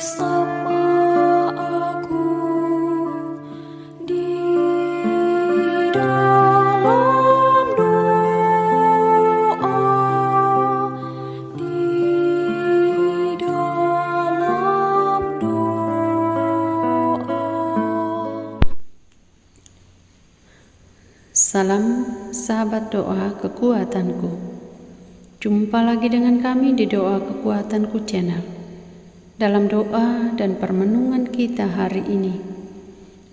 Sapa aku di dalam doa, di dalam doa. Salam sahabat doa kekuatanku. Jumpa lagi dengan kami di Doa Kekuatanku Channel. Dalam doa dan permenungan kita hari ini,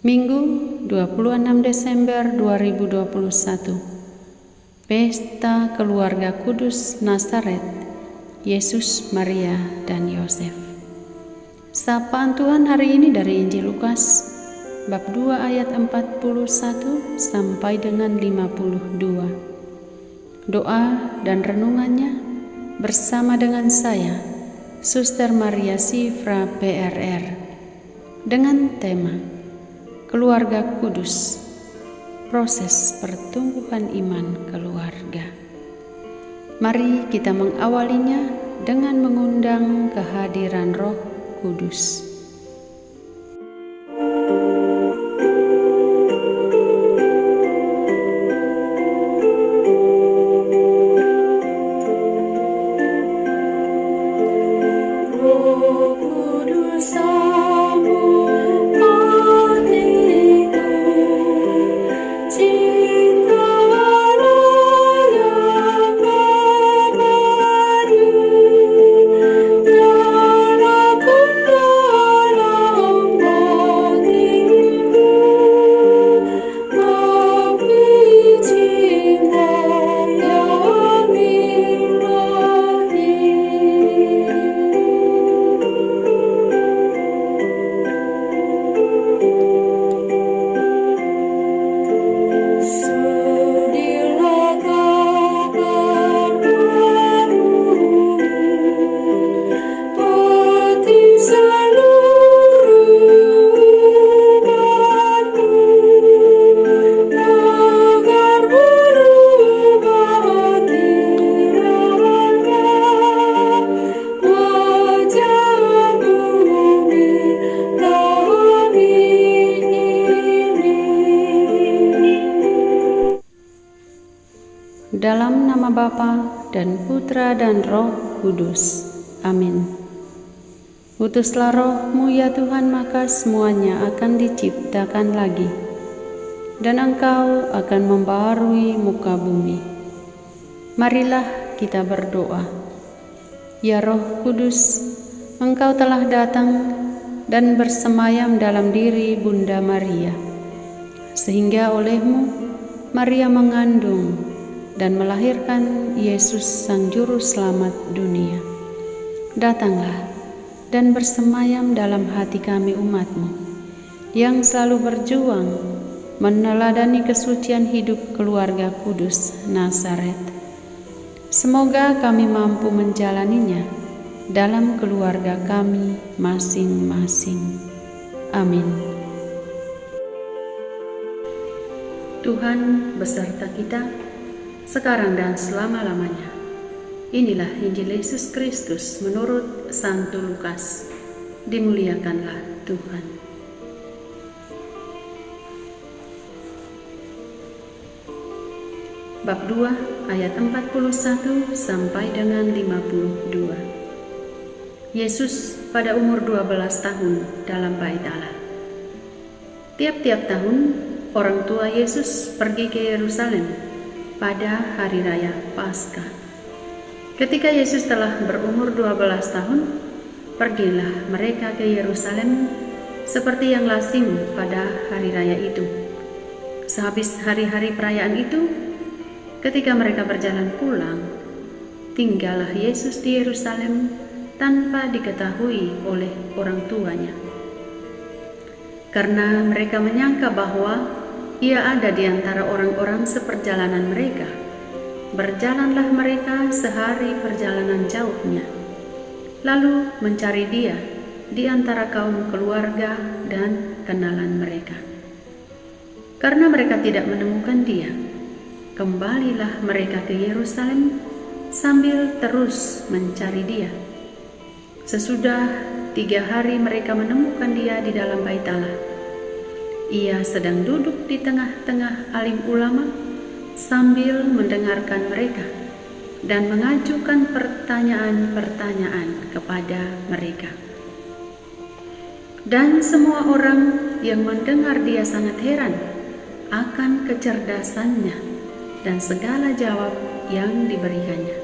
Minggu 26 Desember 2021, Pesta Keluarga Kudus Nazaret, Yesus, Maria, dan Yosef. Sapaan Tuhan hari ini dari Injil Lukas, bab 2 ayat 41 sampai dengan 52. Doa dan renungannya bersama dengan saya, Suster Maria Sifra PRR, dengan tema Keluarga Kudus, proses pertumbuhan iman keluarga. Mari kita mengawalinya dengan mengundang kehadiran Roh Kudus. Dalam nama Bapa dan Putra dan Roh Kudus. Amin. Utuslah Roh-Mu ya Tuhan, maka semuanya akan diciptakan lagi, dan Engkau akan membaharui muka bumi. Marilah kita berdoa. Ya Roh Kudus, Engkau telah datang dan bersemayam dalam diri Bunda Maria, sehingga oleh-Mu Maria mengandung dan melahirkan Yesus Sang Juru Selamat dunia. Datanglah dan bersemayam dalam hati kami umat-Mu, yang selalu berjuang meneladani kesucian hidup keluarga kudus Nazaret. Semoga kami mampu menjalaninya dalam keluarga kami masing-masing. Amin. Tuhan beserta kita, sekarang dan selama-lamanya. Inilah Injil Yesus Kristus menurut Santo Lukas. Dimuliakanlah Tuhan. Bab 2 ayat 41 sampai dengan 52. Yesus pada umur 12 tahun dalam Bait Allah. Tiap-tiap tahun orang tua Yesus pergi ke Yerusalem pada hari raya Paskah. Ketika Yesus telah berumur 12 tahun, pergilah mereka ke Yerusalem seperti yang lazim pada hari raya itu. Sehabis hari-hari perayaan itu, ketika mereka berjalan pulang, tinggallah Yesus di Yerusalem tanpa diketahui oleh orang tuanya. Karena mereka menyangka bahwa Ia ada di antara orang-orang seperjalanan mereka. Berjalanlah mereka sehari perjalanan jauhnya, lalu mencari Dia di antara kaum keluarga dan kenalan mereka. Karena mereka tidak menemukan Dia, kembalilah mereka ke Yerusalem sambil terus mencari Dia. Sesudah 3 hari mereka menemukan dia di dalam bait Allah. Ia sedang duduk di tengah-tengah alim ulama sambil mendengarkan mereka dan mengajukan pertanyaan-pertanyaan kepada mereka. Dan semua orang yang mendengar dia sangat heran akan kecerdasannya dan segala jawab yang diberikannya.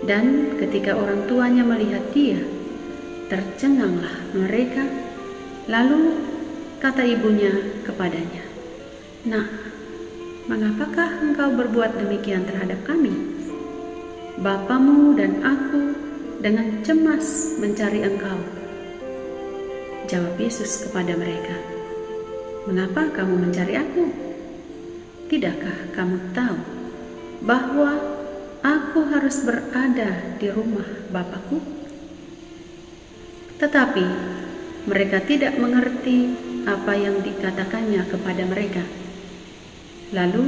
Dan ketika orang tuanya melihat dia, tercenganglah mereka. Lalu kata ibunya kepadanya, "Nak, mengapakah engkau berbuat demikian terhadap kami? Bapamu dan aku dengan cemas mencari engkau." Jawab Yesus kepada mereka, "Mengapa kamu mencari aku? Tidakkah kamu tahu bahwa aku harus berada di rumah Bapakku?" Tetapi mereka tidak mengerti apa yang dikatakannya kepada mereka. Lalu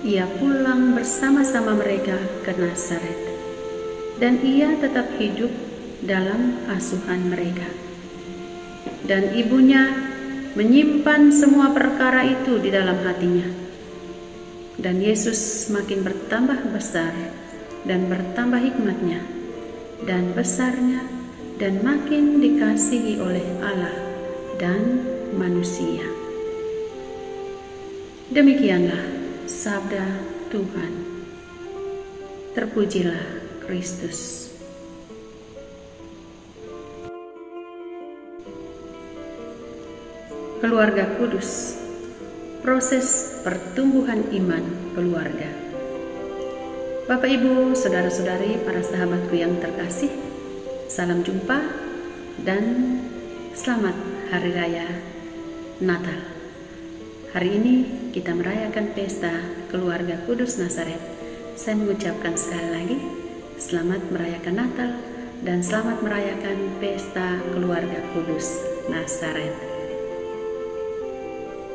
ia pulang bersama-sama mereka ke Nazaret, dan ia tetap hidup dalam asuhan mereka. Dan ibunya menyimpan semua perkara itu di dalam hatinya. Dan Yesus makin bertambah besar dan bertambah hikmatnya dan besarnya, dan makin dikasihi oleh Allah dan manusia. Demikianlah sabda Tuhan. Terpujilah Kristus. Keluarga kudus, proses pertumbuhan iman keluarga. Bapak, Ibu, saudara-saudari, para sahabatku yang terkasih, salam jumpa dan selamat Hari Raya Natal. Hari ini kita merayakan pesta Keluarga Kudus Nazaret. Saya mengucapkan sekali lagi selamat merayakan Natal dan selamat merayakan pesta Keluarga Kudus Nazaret.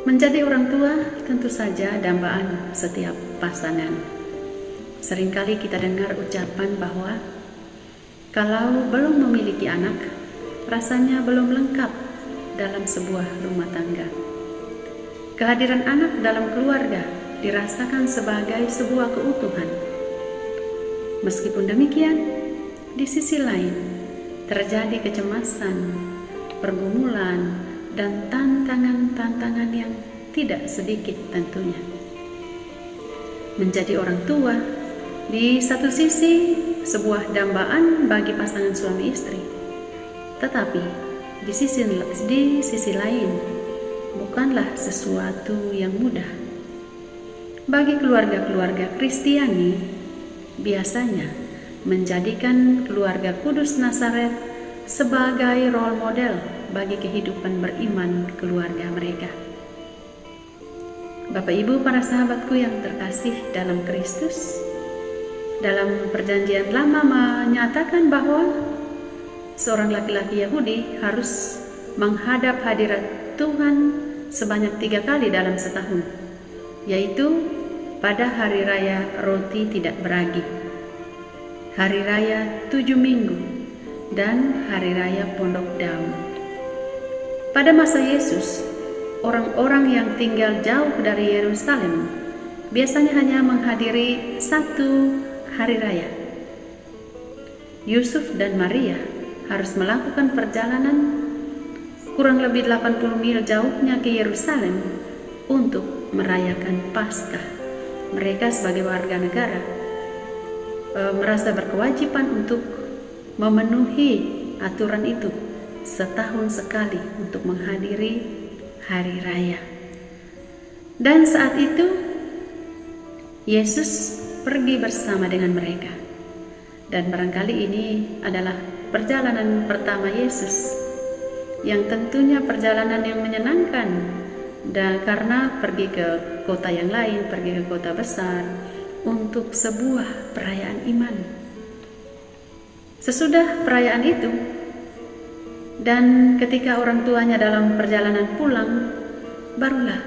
Menjadi orang tua tentu saja dambaan setiap pasangan. Seringkali kita dengar ucapan bahwa kalau belum memiliki anak, rasanya belum lengkap dalam sebuah rumah tangga. Kehadiran anak dalam keluarga dirasakan sebagai sebuah keutuhan. Meskipun demikian, di sisi lain terjadi kecemasan, pergumulan, dan tantangan-tantangan yang tidak sedikit tentunya. Menjadi orang tua di satu sisi sebuah dambaan bagi pasangan suami istri, tetapi di sisi lain bukanlah sesuatu yang mudah. Bagi keluarga-keluarga Kristiani, biasanya menjadikan Keluarga Kudus Nazaret sebagai role model bagi kehidupan beriman keluarga mereka. Bapak, Ibu, para sahabatku yang terkasih dalam Kristus, dalam Perjanjian Lama menyatakan bahwa seorang laki-laki Yahudi harus menghadap hadirat Tuhan sebanyak 3 kali dalam setahun, yaitu pada Hari Raya Roti Tidak Beragi, Hari Raya 7 Minggu, dan Hari Raya Pondok Daun. Pada masa Yesus, orang-orang yang tinggal jauh dari Yerusalem biasanya hanya menghadiri 1 hari raya. Yusuf dan Maria harus melakukan perjalanan kurang lebih 80 mil jauhnya ke Yerusalem untuk merayakan Paskah. Mereka sebagai warga negara merasa berkewajiban untuk memenuhi aturan itu setahun sekali untuk menghadiri hari raya. Dan saat itu Yesus pergi bersama dengan mereka. Dan barangkali ini adalah perjalanan pertama Yesus, yang tentunya perjalanan yang menyenangkan, dan karena pergi ke kota yang lain, pergi ke kota besar untuk sebuah perayaan iman. Sesudah perayaan itu, dan ketika orang tuanya dalam perjalanan pulang, barulah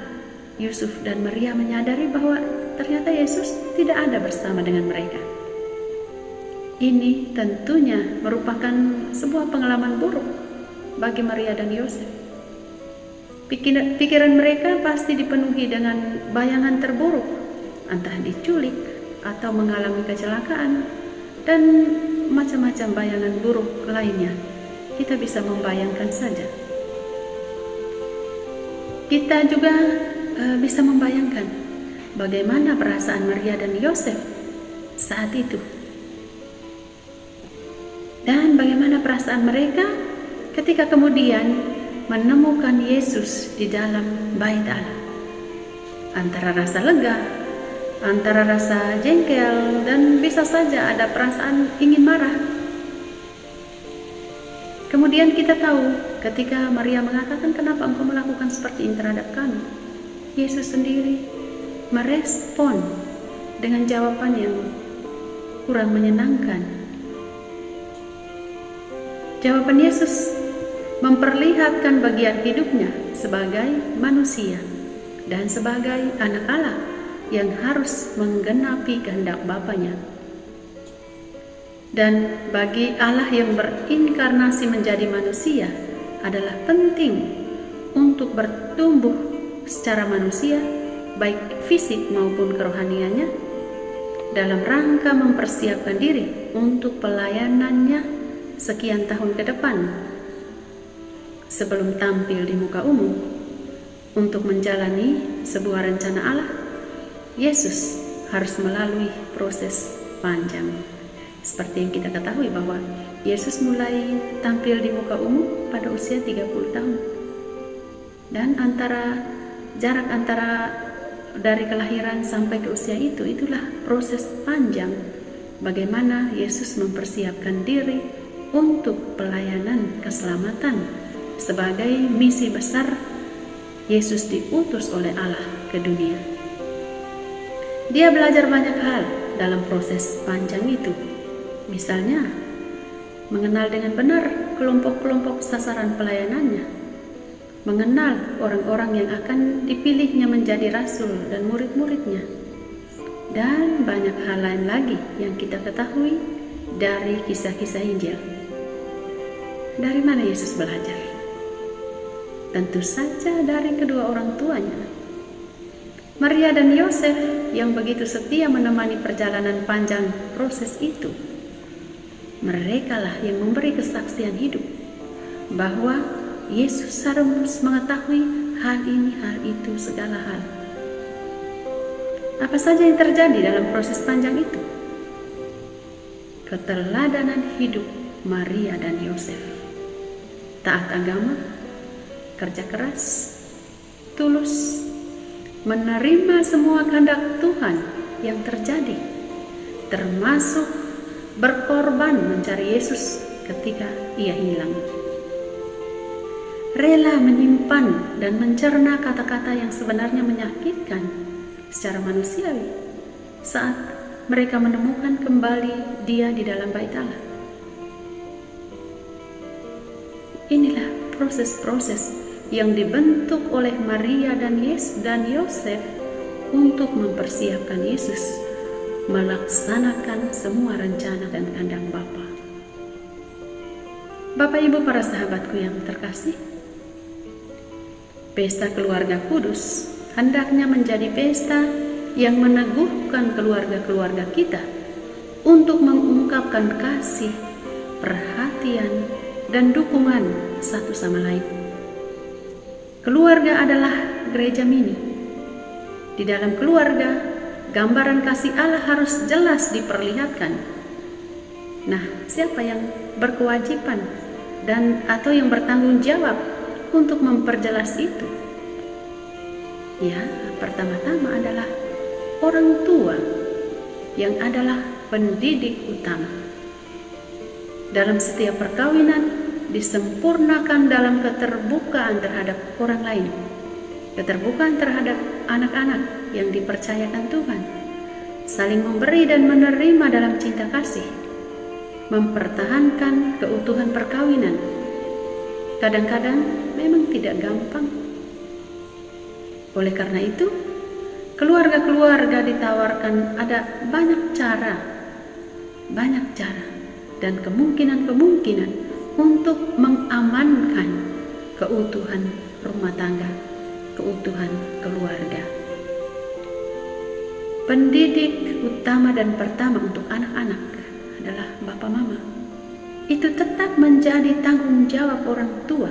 Yusuf dan Maria menyadari bahwa ternyata Yesus tidak ada bersama dengan mereka. Ini tentunya merupakan sebuah pengalaman buruk bagi Maria dan Yosef. Pikiran mereka pasti dipenuhi dengan bayangan terburuk, entah diculik atau mengalami kecelakaan, dan macam-macam bayangan buruk lainnya. Kita bisa membayangkan saja. Kita juga bisa membayangkan bagaimana perasaan Maria dan Yosef saat itu. Dan bagaimana perasaan mereka ketika kemudian menemukan Yesus di dalam bait Allah. Antara rasa lega, antara rasa jengkel, dan bisa saja ada perasaan ingin marah. Kemudian kita tahu ketika Maria mengatakan, "Kenapa engkau melakukan seperti ini terhadap kami?" Yesus sendiri merespon dengan jawaban yang kurang menyenangkan. Jawaban Yesus memperlihatkan bagian hidupnya sebagai manusia dan sebagai anak Allah yang harus menggenapi kehendak Bapanya. Dan bagi Allah yang berinkarnasi menjadi manusia adalah penting untuk bertumbuh secara manusia, baik fisik maupun kerohaniannya, dalam rangka mempersiapkan diri untuk pelayanannya sekian tahun ke depan sebelum tampil di muka umum untuk menjalani sebuah rencana Allah. Yesus harus melalui proses panjang. Seperti yang kita ketahui bahwa Yesus mulai tampil di muka umum pada usia 30 tahun. Dan jarak antara dari kelahiran sampai ke usia itulah proses panjang bagaimana Yesus mempersiapkan diri untuk pelayanan keselamatan sebagai misi besar Yesus diutus oleh Allah ke dunia. Dia belajar banyak hal dalam proses panjang itu. Misalnya, mengenal dengan benar kelompok-kelompok sasaran pelayanannya, mengenal orang-orang yang akan dipilihnya menjadi rasul dan murid-muridnya, dan banyak hal lain lagi yang kita ketahui dari kisah-kisah Injil. Dari mana Yesus belajar? Tentu saja dari kedua orang tuanya. Maria dan Yosef yang begitu setia menemani perjalanan panjang proses itu. Merekalah yang memberi kesaksian hidup bahwa Yesus harus mengetahui hal ini, hal itu, segala hal. Apa saja yang terjadi dalam proses panjang itu? Keteladanan hidup Maria dan Yosef. Taat agama, kerja keras, tulus, menerima semua kehendak Tuhan yang terjadi, termasuk berkorban mencari Yesus ketika ia hilang. Rela menyimpan dan mencerna kata-kata yang sebenarnya menyakitkan secara manusiawi saat mereka menemukan kembali dia di dalam bait Allah. Inilah proses-proses yang dibentuk oleh Maria dan Yosef untuk mempersiapkan Yesus melaksanakan semua rencana dan kehendak Bapa. Bapak Ibu para sahabatku yang terkasih, pesta keluarga kudus hendaknya menjadi pesta yang meneguhkan keluarga-keluarga kita untuk mengungkapkan kasih, perhatian, dan dukungan satu sama lain. Keluarga adalah gereja mini. Di dalam keluarga, gambaran kasih Allah harus jelas diperlihatkan. Nah, siapa yang berkewajiban atau yang bertanggung jawab untuk memperjelas itu? Ya, pertama-tama adalah orang tua yang adalah pendidik utama. Dalam setiap perkawinan disempurnakan dalam keterbukaan terhadap orang lain, keterbukaan terhadap anak-anak yang dipercayakan Tuhan, saling memberi dan menerima dalam cinta kasih, mempertahankan keutuhan perkawinan. Kadang-kadang memang tidak gampang. Oleh karena itu, keluarga-keluarga ditawarkan ada banyak cara banyak cara dan kemungkinan-kemungkinan untuk mengamankan keutuhan rumah tangga, keutuhan keluarga. Pendidik utama dan pertama untuk anak-anak adalah Bapak Mama. Itu tetap menjadi tanggung jawab orang tua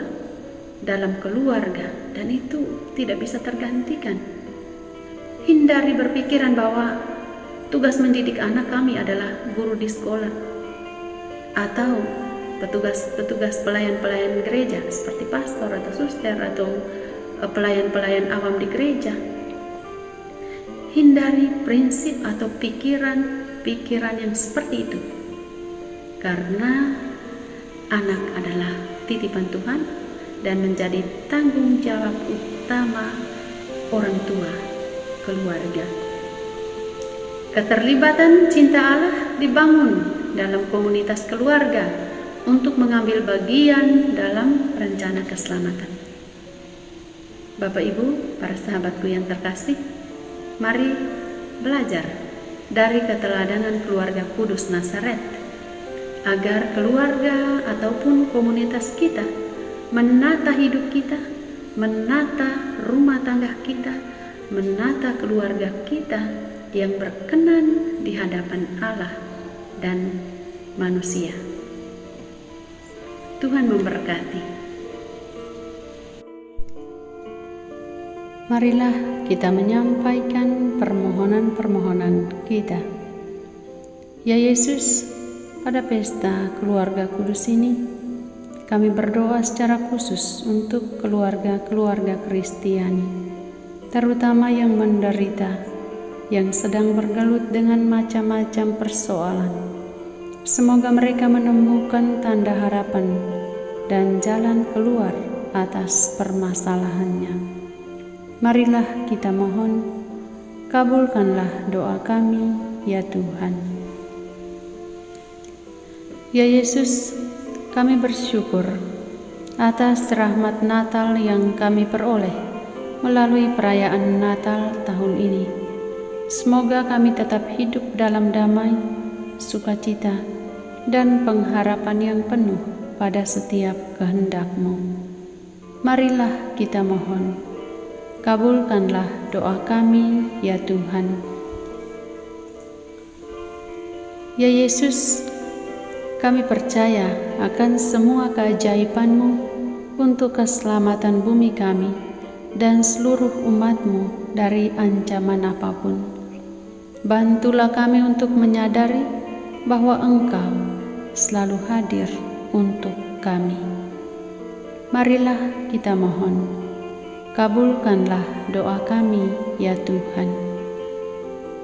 dalam keluarga dan itu tidak bisa tergantikan. Hindari berpikiran bahwa tugas mendidik anak kami adalah guru di sekolah atau petugas pelayan-pelayan gereja seperti pastor atau suster atau pelayan-pelayan awam di gereja. Hindari prinsip atau pikiran yang seperti itu, karena anak adalah titipan Tuhan dan menjadi tanggung jawab utama orang tua keluarga. Keterlibatan cinta Allah dibangun dalam komunitas keluarga untuk mengambil bagian dalam rencana keselamatan. Bapak Ibu, para sahabatku yang terkasih, mari belajar dari keteladanan keluarga kudus Nazaret agar keluarga ataupun komunitas kita menata hidup kita, menata rumah tangga kita, menata keluarga kita yang berkenan di hadapan Allah dan manusia. Tuhan memberkati. Marilah kita menyampaikan permohonan-permohonan kita. Ya Yesus, pada pesta keluarga kudus ini, kami berdoa secara khusus untuk keluarga-keluarga Kristiani, terutama yang menderita, yang sedang bergelut dengan macam-macam persoalan. Semoga mereka menemukan tanda harapan dan jalan keluar atas permasalahannya. Marilah kita mohon, kabulkanlah doa kami, ya Tuhan. Ya Yesus, kami bersyukur atas rahmat Natal yang kami peroleh melalui perayaan Natal tahun ini. Semoga kami tetap hidup dalam damai, sukacita, dan pengharapan yang penuh pada setiap kehendak-Mu. Marilah kita mohon, kabulkanlah doa kami, ya Tuhan. Ya Yesus, kami percaya akan semua keajaiban-Mu untuk keselamatan bumi kami dan seluruh umat-Mu dari ancaman apapun. Bantulah kami untuk menyadari bahwa Engkau selalu hadir untuk kami. Marilah kita mohon, kabulkanlah doa kami, ya Tuhan.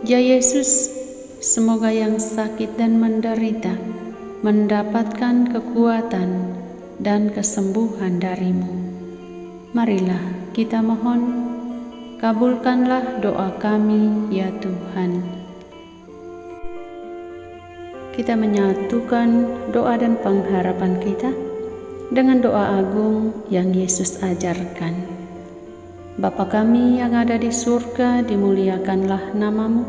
Ya Yesus, semoga yang sakit dan menderita mendapatkan kekuatan dan kesembuhan dari-Mu. Marilah kita mohon, kabulkanlah doa kami, ya Tuhan. Kita menyatukan doa dan pengharapan kita dengan doa agung yang Yesus ajarkan. Bapa kami yang ada di surga, dimuliakanlah nama-Mu.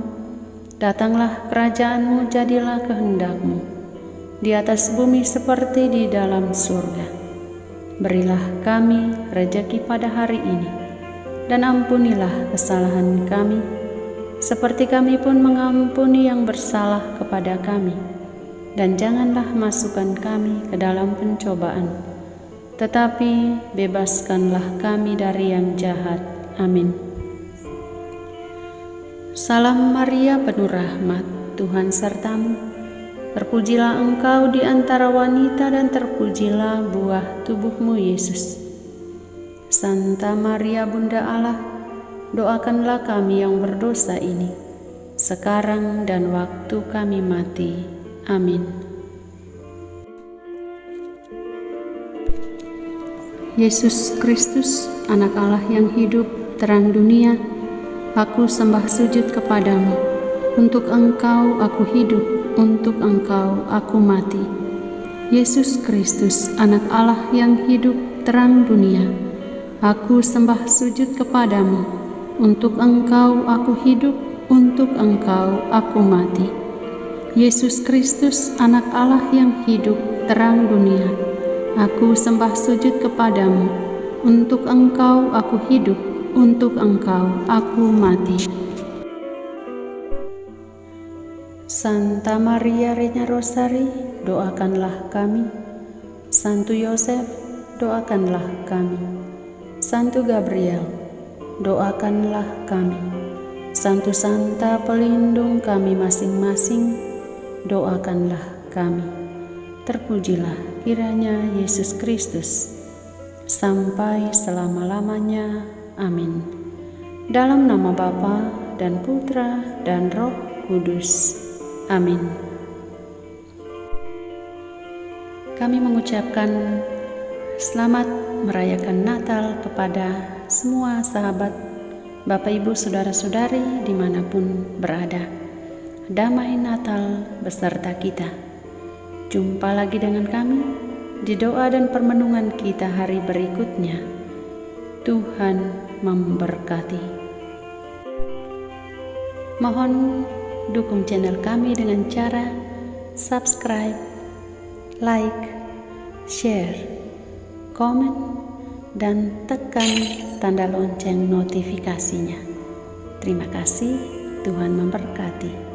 Datanglah kerajaan-Mu, jadilah kehendak-Mu, di atas bumi seperti di dalam surga. Berilah kami rejeki pada hari ini, dan ampunilah kesalahan kami, seperti kami pun mengampuni yang bersalah kepada kami. Dan janganlah masukkan kami ke dalam pencobaan, tetapi bebaskanlah kami dari yang jahat. Amin. Salam Maria, penuh rahmat, Tuhan sertamu. Terpujilah engkau di antara wanita dan terpujilah buah tubuhmu, Yesus. Santa Maria, Bunda Allah, doakanlah kami yang berdosa ini, sekarang dan waktu kami mati. Amin. Yesus Kristus, Anak Allah yang hidup, terang dunia, aku sembah sujud kepadamu. Untuk Engkau aku hidup, untuk Engkau aku mati. Yesus Kristus, Anak Allah yang hidup, terang dunia, aku sembah sujud kepadamu. Untuk Engkau aku hidup, untuk Engkau aku mati. Yesus Kristus, Anak Allah yang hidup, terang dunia, aku sembah sujud kepadamu. Untuk Engkau aku hidup, untuk Engkau aku mati. Santa Maria Reina Rosari, doakanlah kami. Santo Yosef, doakanlah kami. Santo Gabriel, doakanlah kami. Santo Santa pelindung kami masing-masing, doakanlah kami. Terpujilah kiranya Yesus Kristus, sampai selama-lamanya. Amin. Dalam nama Bapa dan Putra dan Roh Kudus. Amin. Kami mengucapkan selamat merayakan Natal kepada semua sahabat, Bapak Ibu Saudara-saudari dimanapun berada. Damai Natal beserta kita. Jumpa lagi dengan kami di doa dan permenungan kita hari berikutnya. Tuhan memberkati. Mohon dukung channel kami dengan cara subscribe, like, share, komen, dan tekan tanda lonceng notifikasinya. Terima kasih, Tuhan memberkati.